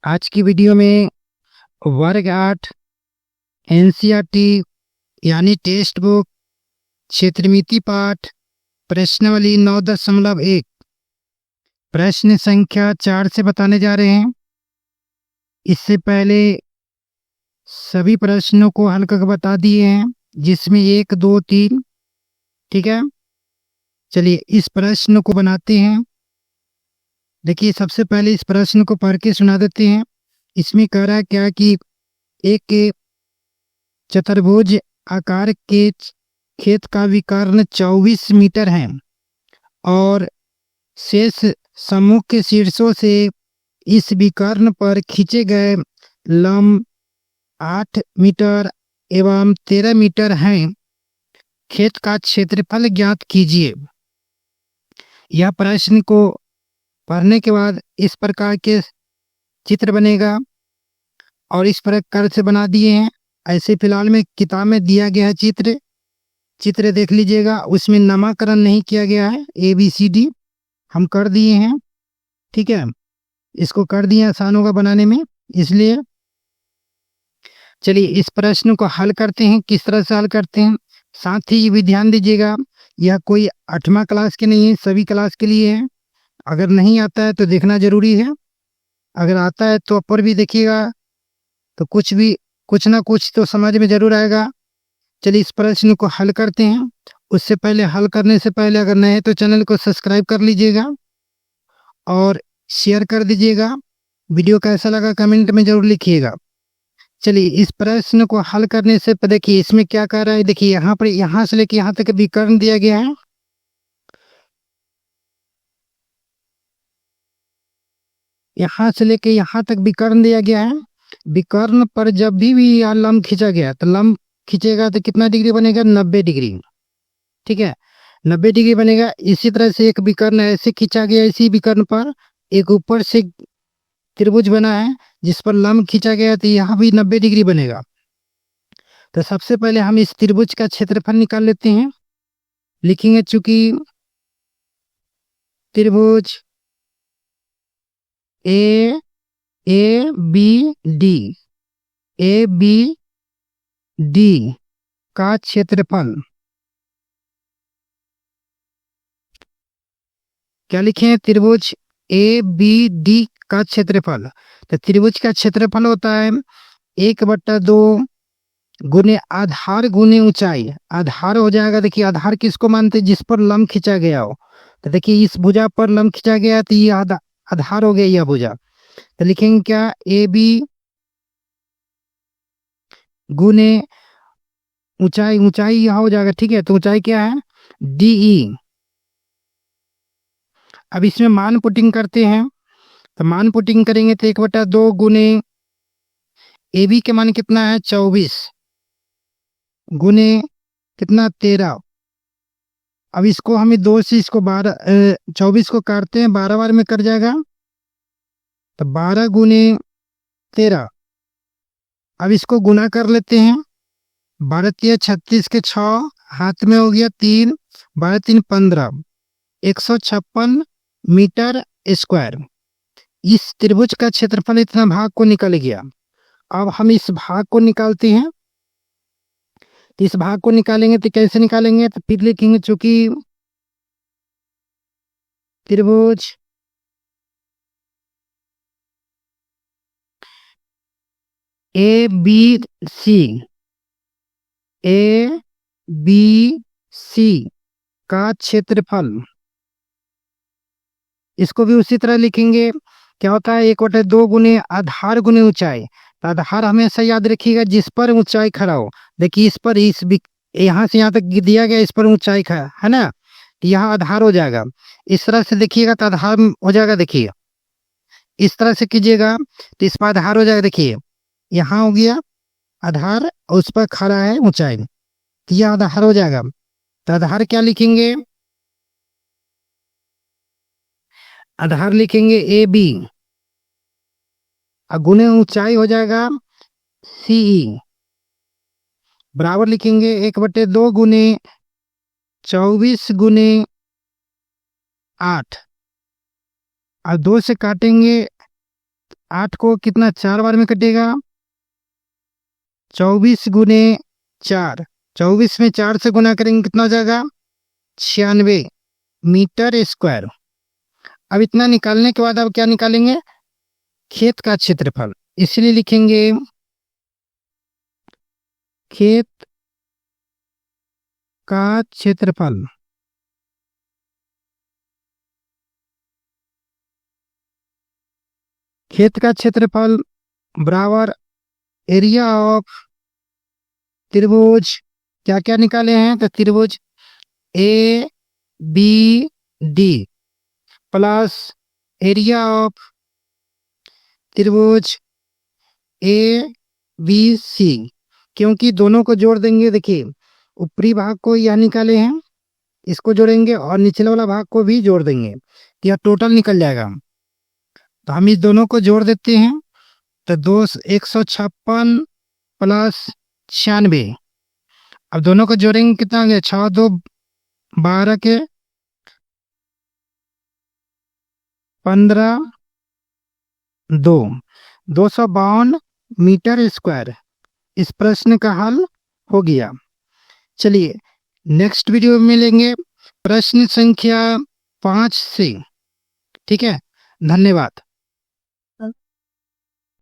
आज की वीडियो में वर्ग 8 एनसीईआरटी यानी टेक्स्ट बुक क्षेत्रमिति पाठ प्रश्नावली 9.1 प्रश्न संख्या 4 से बताने जा रहे हैं। इससे पहले सभी प्रश्नों को हल करके बता दिए हैं, जिसमें 1, 2, 3। ठीक है, चलिए इस प्रश्न को बनाते हैं। देखिए, सबसे पहले इस प्रश्न को पढ़ के सुना देते हैं। इसमें कह रहा है क्या कि एक चतुर्भुज आकार के खेत का विकर्ण 24 मीटर है और शेष समूह के शीर्षों से इस विकर्ण पर खींचे गए लंब 8 मीटर एवं 13 मीटर हैं। खेत का क्षेत्रफल ज्ञात कीजिए। यह प्रश्न को पढ़ने के बाद इस प्रकार के चित्र बनेगा और इस प्रकार से बना दिए हैं। ऐसे फिलहाल में किताब में दिया गया है चित्र देख लीजिएगा। उसमें नामकरण नहीं किया गया है, ABCD हम कर दिए हैं। ठीक है, इसको कर दिए, आसान होगा बनाने में, इसलिए चलिए इस प्रश्न को हल करते हैं। किस तरह से हल करते हैं, साथ ही ये भी ध्यान दीजिएगा, यह कोई 8वां क्लास के नहीं है, सभी क्लास के लिए है। अगर नहीं आता है तो देखना जरूरी है, अगर आता है तो ऊपर भी देखिएगा, तो कुछ ना कुछ तो समझ में जरूर आएगा। चलिए इस प्रश्न को हल करते हैं। उससे पहले, हल करने से पहले अगर नए हैं तो चैनल को सब्सक्राइब कर लीजिएगा और शेयर कर दीजिएगा। वीडियो कैसा लगा कमेंट में जरूर लिखिएगा। चलिए इस प्रश्न को हल करने से पहले देखिए इसमें क्या कर रहा है। देखिए यहाँ पर, यहाँ से लेके यहाँ तक विकर्ण दिया गया है। यहाँ से लेके यहाँ तक विकर्ण दिया गया है। विकर्ण पर जब भी यहाँ लंब खींचा गया तो लंब खींचेगा तो कितना डिग्री बनेगा, 90 डिग्री। ठीक है, 90 डिग्री बनेगा। इसी तरह से एक विकर्ण ऐसे खींचा गया, इसी विकर्ण पर एक ऊपर से त्रिभुज बना है जिस पर लंब खींचा गया, तो यहाँ भी 90 डिग्री बनेगा। तो सबसे पहले हम इस त्रिभुज का क्षेत्रफल निकाल लेते हैं। लिखेंगे, चूंकि त्रिभुज ए बी डी का क्षेत्रफल क्या लिखे, त्रिभुज ABD का क्षेत्रफल। तो त्रिभुज का क्षेत्रफल होता है 1/2 गुने आधार गुने ऊंचाई। आधार हो जाएगा, देखिए आधार किसको मानते हैं, जिस पर लंब खींचा गया हो। तो देखिए इस भुजा पर लंब खींचा गया तो ये आधार हो गया, यह भुजा। तो लिखेंगे क्या, AB गुने ऊंचाई यह हो जाएगा। ठीक है, तो ऊंचाई क्या है, DE। अब इसमें मान पुटिंग करते हैं, तो मान पुटिंग करेंगे तो 1/2 गुने AB के मान कितना है, 24 गुने कितना, 13। अब इसको हमें 2 से इसको 24 को काटते हैं, 12 बार में कट जाएगा, तो 12 गुने 13। अब इसको गुना कर लेते हैं, 12 3 36 के 6 हाथ में हो गया 3, 12 3 15, 156 मीटर स्क्वायर। इस त्रिभुज का क्षेत्रफल इतना भाग को निकल गया। अब हम इस भाग को निकालते हैं। तो इस भाग को निकालेंगे तो कैसे निकालेंगे, तो फिर लिखेंगे, चूंकि त्रिभुज ABC का क्षेत्रफल, इसको भी उसी तरह लिखेंगे। क्या होता है, 1/2 गुने आधार गुने ऊंचाई। तो आधार हमेशा याद रखिएगा जिस पर ऊंचाई खड़ा हो। देखिए इस पर, यहाँ से यहाँ तक दिया गया, इस पर ऊंचाई खड़ा है ना, तो यहाँ आधार हो जाएगा। इस तरह से देखिएगा तो आधार हो जाएगा। देखिए इस तरह से कीजिएगा तो इस पर आधार हो जाएगा। देखिए यहाँ हो गया आधार और उस पर खड़ा है ऊंचाई, तो यह आधार हो जाएगा। तो आधार क्या लिखेंगे, आधार लिखेंगे AB और गुने ऊंचाई हो जाएगा CE, बराबर लिखेंगे 1/2 गुने 24 गुने 8 और 2 से काटेंगे 8 को कितना 4 बार में कटेगा, 24 गुने 4, 24 में 4 से गुना करेंगे कितना हो जाएगा 96 मीटर स्क्वायर। अब इतना निकालने के बाद अब क्या निकालेंगे, खेत का क्षेत्रफल, इसलिए लिखेंगे खेत का क्षेत्रफल। खेत का क्षेत्रफल बराबर एरिया ऑफ त्रिभुज, क्या क्या निकाले हैं तो त्रिभुज A B D plus area of त्रिभुज ए बी सी, क्योंकि दोनों को जोड़ देंगे, देखिए ऊपरी भाग को यह निकाले हैं, इसको जोड़ेंगे और निचले वाला भाग को भी जोड़ देंगे तो यह टोटल निकल जाएगा। तो हम इस दोनों को जोड़ देते हैं तो 156 प्लस 96, अब दोनों को जोड़ेंगे कितना आ गया 6 2 12 के 15 2 252 मीटर स्क्वायर। इस प्रश्न का हल हो गया। चलिए नेक्स्ट वीडियो में मिलेंगे प्रश्न संख्या 5 से। ठीक है, धन्यवाद।